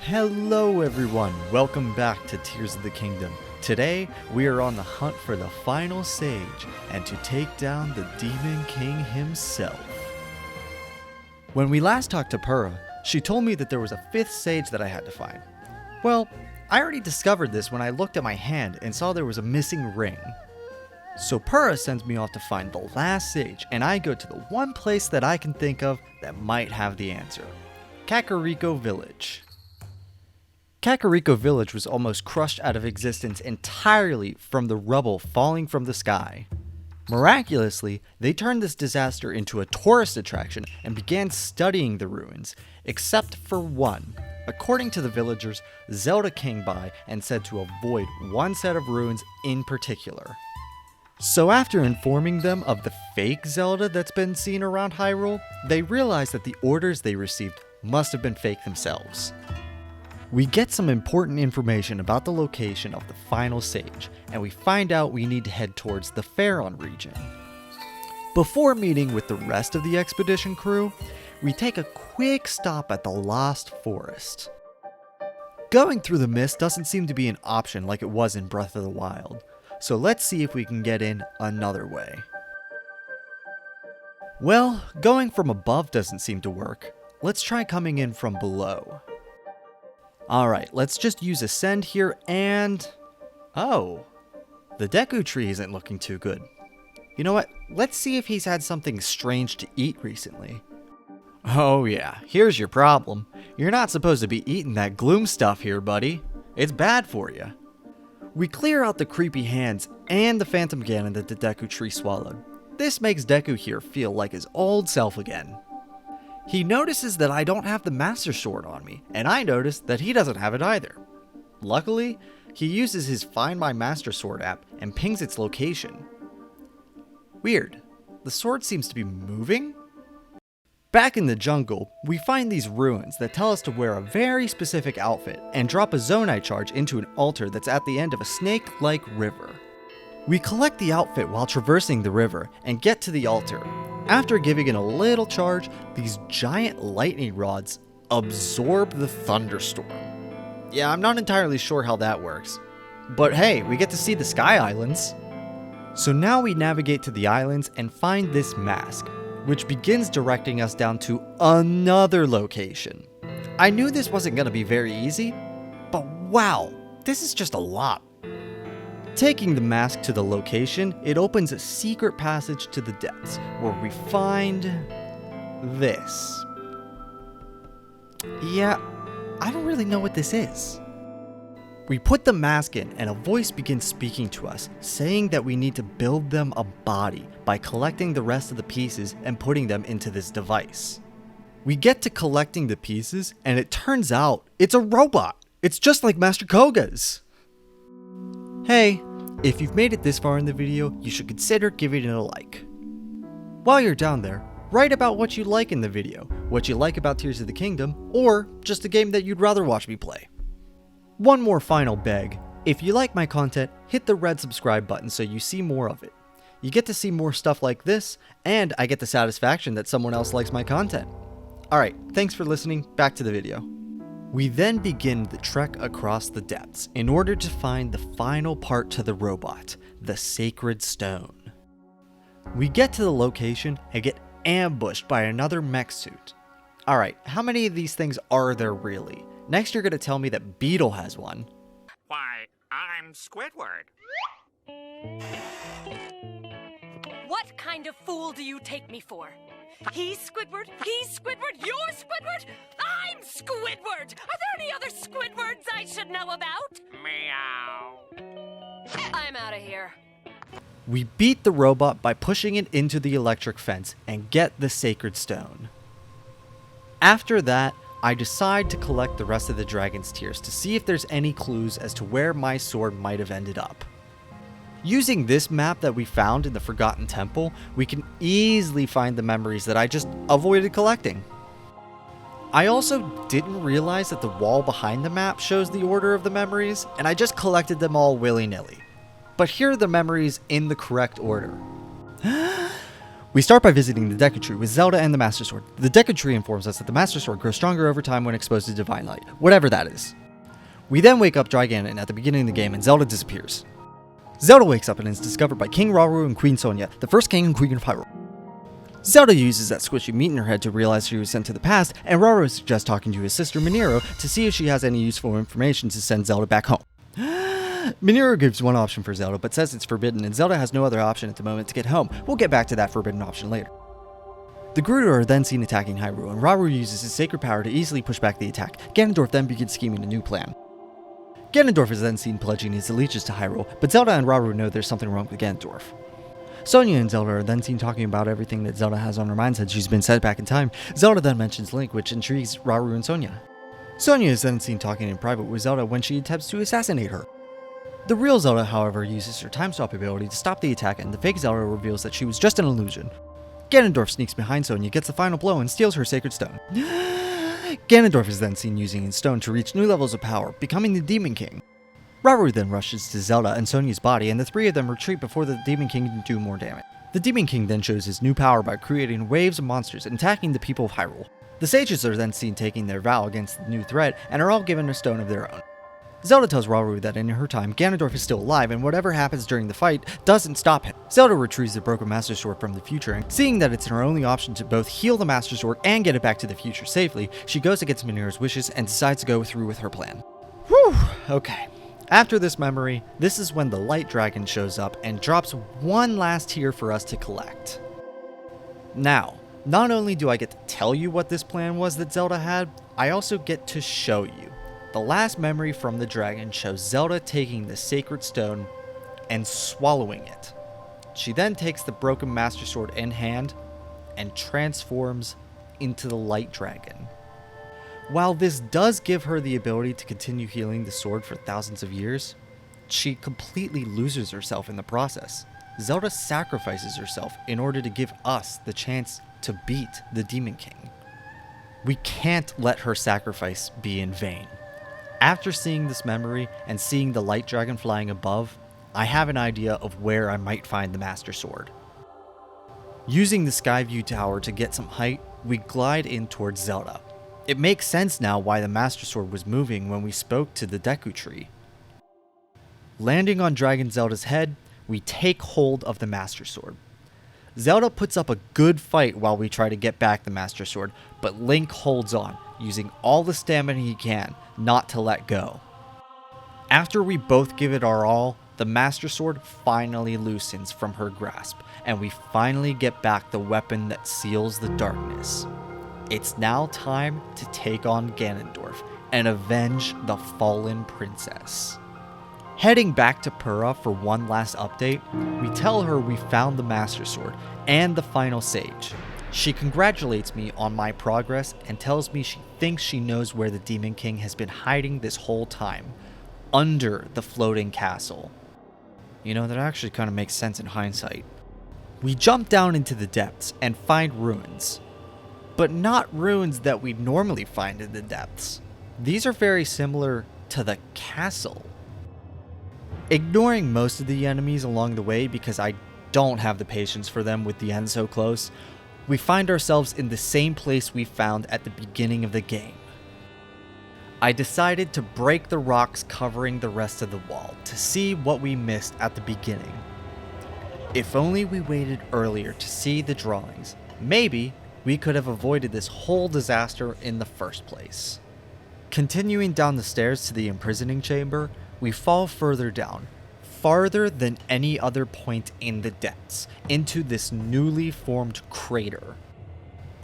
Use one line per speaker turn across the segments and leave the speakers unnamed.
Hello everyone, welcome back to Tears of the Kingdom. Today, we are on the hunt for the final sage and to take down the Demon King himself. When we last talked to Purah, she told me that there was a fifth sage that I had to find. Well, I already discovered this when I looked at my hand and saw there was a missing ring. So Purah sends me off to find the last sage, and I go to the one place that I can think of that might have the answer. Kakariko Village. Kakariko Village was almost crushed out of existence entirely from the rubble falling from the sky. Miraculously, they turned this disaster into a tourist attraction and began studying the ruins, except for one. According to the villagers, Zelda came by and said to avoid one set of ruins in particular. So after informing them of the fake Zelda that's been seen around Hyrule, they realized that the orders they received must have been fake themselves. We get some important information about the location of the final sage, and we find out we need to head towards the Faron region. Before meeting with the rest of the expedition crew, we take a quick stop at the Lost Forest. Going through the mist doesn't seem to be an option like it was in Breath of the Wild, so let's see if we can get in another way. Well, going from above doesn't seem to work. Let's try coming in from below. Alright, let's just use Ascend here and... Oh, the Deku tree isn't looking too good. You know what, let's see if he's had something strange to eat recently. Oh yeah, here's your problem. You're not supposed to be eating that gloom stuff here, buddy. It's bad for you. We clear out the creepy hands and the phantom Ganon that the Deku tree swallowed. This makes Deku here feel like his old self again. He notices that I don't have the Master Sword on me, and I notice that he doesn't have it either. Luckily, he uses his Find My Master Sword app and pings its location. Weird, the sword seems to be moving? Back in the jungle, we find these ruins that tell us to wear a very specific outfit and drop a Zonai charge into an altar that's at the end of a snake-like river. We collect the outfit while traversing the river and get to the altar. After giving it a little charge, these giant lightning rods absorb the thunderstorm. Yeah, I'm not entirely sure how that works. But hey, we get to see the Sky Islands. So now we navigate to the islands and find this mask, which begins directing us down to another location. I knew this wasn't going to be very easy, but wow, this is just a lot. Taking the mask to the location, it opens a secret passage to the depths, where we find this. Yeah, I don't really know what this is. We put the mask in, and a voice begins speaking to us, saying that we need to build them a body by collecting the rest of the pieces and putting them into this device. We get to collecting the pieces, and it turns out it's a robot. It's just like Master Koga's. Hey, if you've made it this far in the video, you should consider giving it a like. While you're down there, write about what you like in the video, what you like about Tears of the Kingdom, or just a game that you'd rather watch me play. One more final beg. If you like my content, hit the red subscribe button so you see more of it. You get to see more stuff like this, and I get the satisfaction that someone else likes my content. Alright, thanks for listening, back to the video. We then begin the trek across the depths in order to find the final part to the robot, the Sacred Stone. We get to the location and get ambushed by another mech suit. Alright, how many of these things are there really? Next you're going to tell me that Beetle has one.
Why, I'm Squidward.
What kind of fool do you take me for? He's Squidward, you're Squidward, I'm Squidward! Are there any other Squidwards I should know about?
Meow.
I'm out of here.
We beat the robot by pushing it into the electric fence and get the Sacred Stone. After that, I decide to collect the rest of the Dragon's Tears to see if there's any clues as to where my sword might have ended up. Using this map that we found in the Forgotten Temple, we can easily find the memories that I just avoided collecting. I also didn't realize that the wall behind the map shows the order of the memories, and I just collected them all willy-nilly. But here are the memories in the correct order. We start by visiting the Deku Tree with Zelda and the Master Sword. The Deku Tree informs us that the Master Sword grows stronger over time when exposed to divine light, whatever that is. We then wake up Dry Ganon at the beginning of the game and Zelda disappears. Zelda wakes up and is discovered by King Rauru and Queen Sonia, the first king and queen of Hyrule. Zelda uses that squishy meat in her head to realize she was sent to the past, and Rauru suggests talking to his sister Minero to see if she has any useful information to send Zelda back home. Minero gives one option for Zelda, but says it's forbidden, and Zelda has no other option at the moment to get home. We'll get back to that forbidden option later. The Gerudo are then seen attacking Hyrule, and Rauru uses his sacred power to easily push back the attack. Ganondorf then begins scheming a new plan. Ganondorf is then seen pledging his allegiance to Hyrule, but Zelda and Rauru know there's something wrong with Ganondorf. Sonia and Zelda are then seen talking about everything that Zelda has on her mind since she's been sent back in time. Zelda then mentions Link, which intrigues Rauru and Sonia. Sonia is then seen talking in private with Zelda when she attempts to assassinate her. The real Zelda, however, uses her time stop ability to stop the attack, and the fake Zelda reveals that she was just an illusion. Ganondorf sneaks behind Sonia, gets the final blow, and steals her sacred stone. Ganondorf is then seen using his stone to reach new levels of power, becoming the Demon King. Rauru then rushes to Zelda and Sonia's body, and the three of them retreat before the Demon King can do more damage. The Demon King then shows his new power by creating waves of monsters and attacking the people of Hyrule. The sages are then seen taking their vow against the new threat, and are all given a stone of their own. Zelda tells Rauru that in her time, Ganondorf is still alive, and whatever happens during the fight doesn't stop him. Zelda retrieves the broken Master Sword from the future, and seeing that it's her only option to both heal the Master Sword and get it back to the future safely, she goes against Minero's wishes and decides to go through with her plan. Whew, okay. After this memory, this is when the Light Dragon shows up and drops one last tear for us to collect. Now, not only do I get to tell you what this plan was that Zelda had, I also get to show you. The last memory from the dragon shows Zelda taking the sacred stone and swallowing it. She then takes the broken Master Sword in hand and transforms into the Light Dragon. While this does give her the ability to continue healing the sword for thousands of years, she completely loses herself in the process. Zelda sacrifices herself in order to give us the chance to beat the Demon King. We can't let her sacrifice be in vain. After seeing this memory and seeing the Light Dragon flying above, I have an idea of where I might find the Master Sword. Using the Skyview Tower to get some height, we glide in towards Zelda. It makes sense now why the Master Sword was moving when we spoke to the Deku Tree. Landing on Dragon Zelda's head, we take hold of the Master Sword. Zelda puts up a good fight while we try to get back the Master Sword, but Link holds on, using all the stamina he can, not to let go. After we both give it our all, the Master Sword finally loosens from her grasp, and we finally get back the weapon that seals the darkness. It's now time to take on Ganondorf and avenge the fallen princess. Heading back to Pura for one last update, we tell her we found the Master Sword and the final sage. She congratulates me on my progress and tells me she thinks she knows where the Demon King has been hiding this whole time, under the floating castle. You know, that actually kind of makes sense in hindsight. We jump down into the depths and find ruins. But not ruins that we'd normally find in the depths. These are very similar to the castle. Ignoring most of the enemies along the way because I don't have the patience for them with the end so close, we find ourselves in the same place we found at the beginning of the game. I decided to break the rocks covering the rest of the wall to see what we missed at the beginning. If only we waited earlier to see the drawings, maybe we could have avoided this whole disaster in the first place. Continuing down the stairs to the imprisoning chamber, we fall further down, farther than any other point in the depths, into this newly formed crater.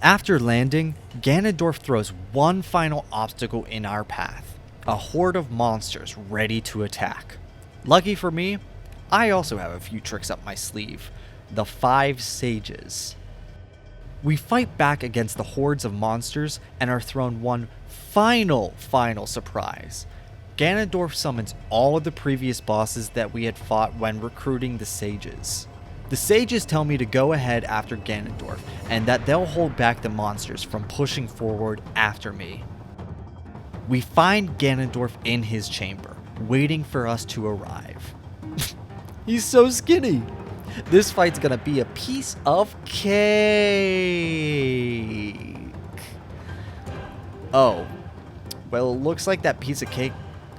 After landing, Ganondorf throws one final obstacle in our path, a horde of monsters ready to attack. Lucky for me, I also have a few tricks up my sleeve, the 5 sages. We fight back against the hordes of monsters and are thrown one final surprise. Ganondorf summons all of the previous bosses that we had fought when recruiting the sages. The sages tell me to go ahead after Ganondorf, and that they'll hold back the monsters from pushing forward after me. We find Ganondorf in his chamber, waiting for us to arrive. He's so skinny! This fight's gonna be a piece of cake. Oh, well, it looks like that piece of cake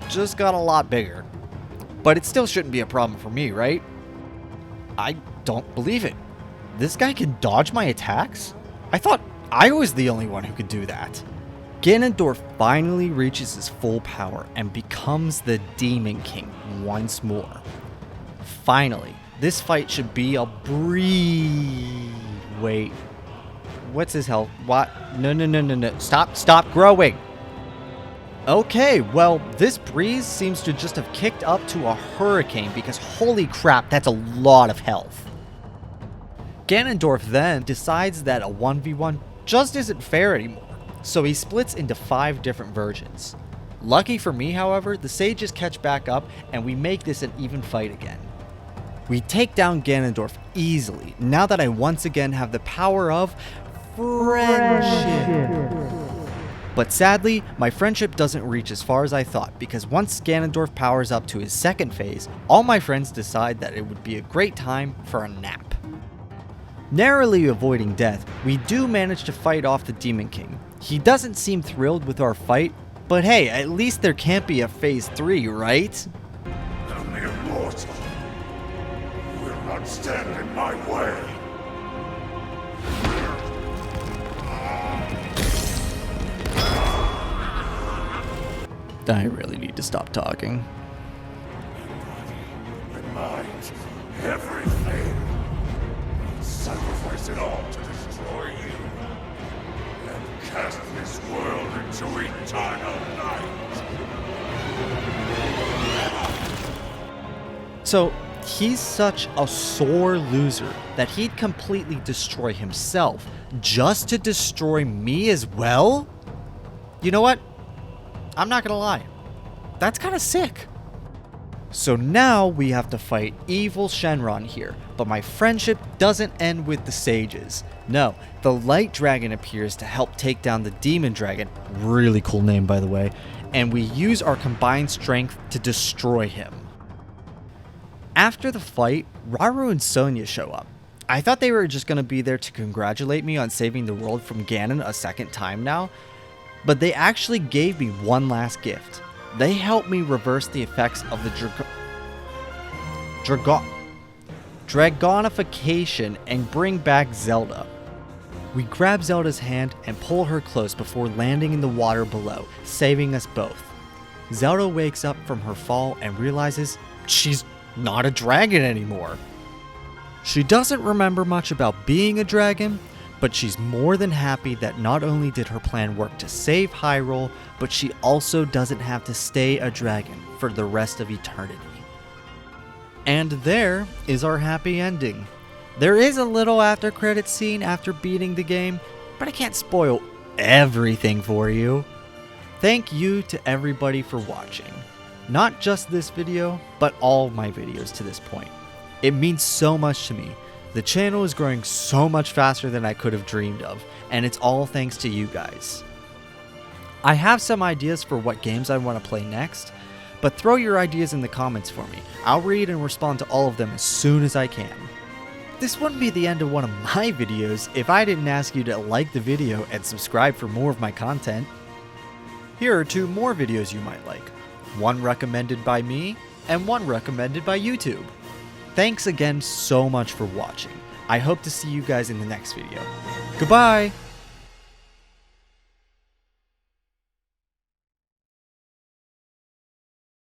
just got a lot bigger. But it still shouldn't be a problem for me, right? I don't believe it. This guy can dodge my attacks? I thought I was the only one who could do that. Ganondorf finally reaches his full power and becomes the Demon King once more. Finally, this fight should be a breeze. Wait, what's his health? What? No. Stop growing. Okay, well, this breeze seems to just have kicked up to a hurricane because holy crap, that's a lot of health. Ganondorf then decides that a 1v1 just isn't fair anymore, so he splits into 5 different versions. Lucky for me, however, the sages catch back up and we make this an even fight again. We take down Ganondorf easily now that I once again have the power of friendship. But sadly, my friendship doesn't reach as far as I thought because once Ganondorf powers up to his second phase, all my friends decide that it would be a great time for a nap. Narrowly avoiding death, we do manage to fight off the Demon King. He doesn't seem thrilled with our fight, but hey, at least there can't be a phase 3, right?
I'm the immortal. You will not stand in my way.
I really need to stop talking.
My mind, everything. Sacrifice it all to destroy you. And cast this world into eternal night.
So, he's such a sore loser that he'd completely destroy himself just to destroy me as well? You know what? I'm not gonna lie. That's kind of sick. So now we have to fight evil Shenron here, but my friendship doesn't end with the sages. No, the light dragon appears to help take down the demon dragon, really cool name by the way, and we use our combined strength to destroy him. After the fight, Rauru and Sonia show up. I thought they were just going to be there to congratulate me on saving the world from Ganon a second time now, but they actually gave me one last gift. They helped me reverse the effects of the dragonification and bring back Zelda. We grab Zelda's hand and pull her close before landing in the water below, saving us both. Zelda wakes up from her fall and realizes she's not a dragon anymore. She doesn't remember much about being a dragon, but she's more than happy that not only did her plan work to save Hyrule, but she also doesn't have to stay a dragon for the rest of eternity. And there is our happy ending. There is a little after credits scene after beating the game, but I can't spoil everything for you. Thank you to everybody for watching. Not just this video, but all my videos to this point. It means so much to me. The channel is growing so much faster than I could have dreamed of, and it's all thanks to you guys. I have some ideas for what games I want to play next, but throw your ideas in the comments for me. I'll read and respond to all of them as soon as I can. This wouldn't be the end of one of my videos if I didn't ask you to like the video and subscribe for more of my content. Here are 2 more videos you might like. One recommended by me, and one recommended by YouTube. Thanks again so much for watching. I hope to see you guys in the next video. Goodbye!